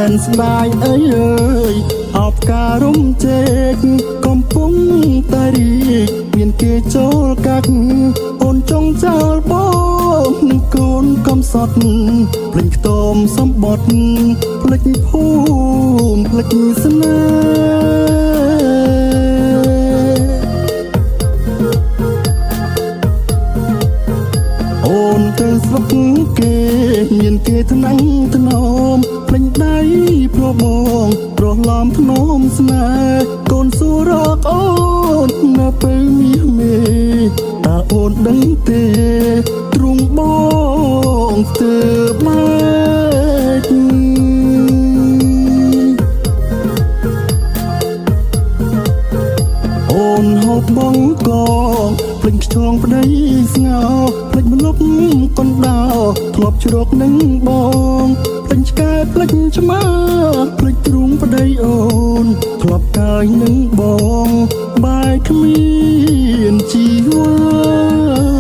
นสบายเอ้ยออบการุมเจกកំពុងតែរីកមានគេចូលកាត់អូនចង់ចោលបងនឹងកូនកំសត់ភ្លេចខ្ទមសម្បត្តិភ្លេចភូមិភ្លេចស្នេហ៍អូនទៅស្រុកគេមានគេថ្នាំងថ្នមភ្លេចដៃប្របងប្រឡំថ្នមស្នេហ៍កូនសួររកអូននៅពេលមាសមេតើអូនដឹងទេទ្រង់បងស្ទើរម៉េចអូនហូបបងកងភ្លេចខ្យងប្តីស្ងោភ្លេចម្លប់កណ្ដោធ្លាប់ជ្រកនឹងបងភ្លេចឆ្កែភ្លេចឆ្មាភ្លេចទ្រូងប្តីអូនធ្លាប់កាយនឹងបងបែកគ្មានជីវ៉ា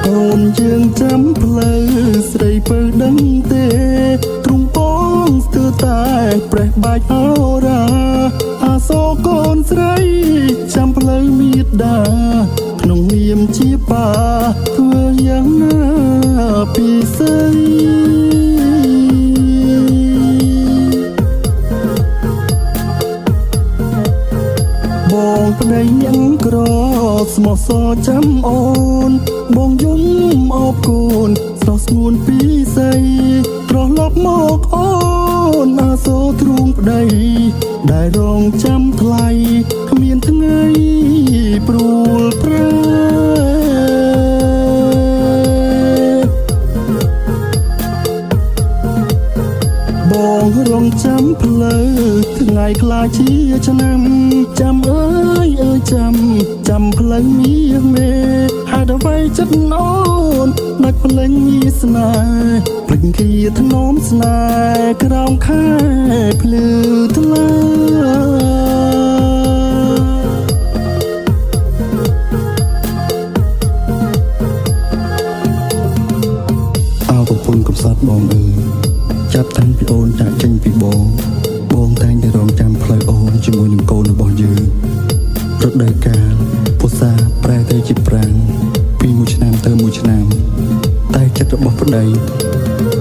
អូនយើងចាំផ្លូវស្រីពើដឹងទេទ្រង់បងស្ទើរតែប្រេះបាច់អរាអាសកូនស្រីចាំផ្លូវមេដាក្នុងនាមជាបាធ្វើយ៉ាងណាពិសេសបងប្តីញ៉ាំក្រស្មោះសរចាំអូនបងយំអបគូនស្រស់ស្ងួនពីស័យត្រឡប់មកអូនអាសូរទ្រូងប្តីដែលរងចាំថ្លៃគ្មានថ្ងៃព្រួលប្រែបងរងចាំផ្លូវថ្ងៃខ្លាចជាឆ្នាំចាំអើយចាំផ្លូវមាសមេហេតុអ្វីចិត្តអូនដាច់ភ្លេងមាសស្នេហ៍ភ្លេចគៀថ្នមស្នេហ៍ក្រោមខែភ្លឺថ្លាអោប្រពន្ធកំសត់បងអើយចាប់តាំងពីអូនចាក់ចេញពីបងតែងតែរងចាំផ្លូវអូនជាមួយនឹងកូនរបស់យើងរដូវកាលពុសាប្រែទៅជាប្រាំងពីមួយឆ្នាំទៅមួយឆ្នាំតែចិត្តរបស់ប្តី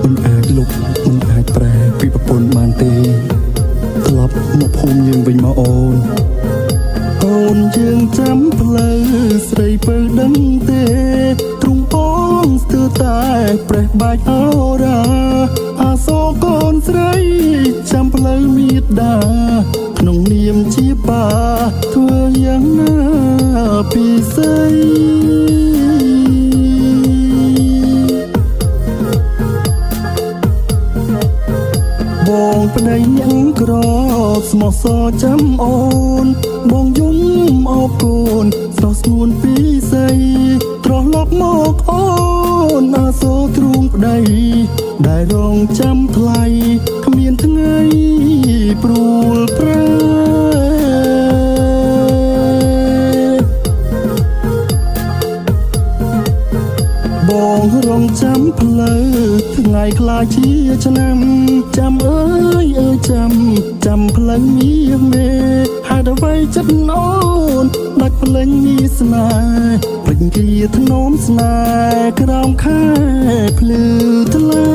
មិនអាចលុបមិនអាចប្រែពីប្រពន្ធបានទេត្រឡប់មកភូមិយើងវិញមកអូនយើងចាំផ្លូវស្រីពើដឹងទេទ្រង់បងស្ទើរតែប្រេះបាច់អរាអាសកូនស្រីចាំផ្លូវមេដាក្នុងនាមជាបាធ្វើយ៉ាងណាពិសេសបងប្តីញ៉ាំក្រស្មោះសរចាំអូនបងយំអបគូនស្រស់ស្ងួនពីស័យត្រឡប់មកអូនអាសូរទ្រូងប្តីដែលរងចាំថ្លៃគ្មានថ្ងៃព្រួលប្រែបងរងចាំផ្លូវថ្ងៃខ្លាចជាឆ្នាំចាំអើយចាំផ្លូវមាសមេហេតុអ្វីចិត្តអូនដាច់ភ្លេងមាសស្នេហ៍ភ្លេចគៀថ្នមស្នេហ៍ក្រោមខែភ្លឺថ្លា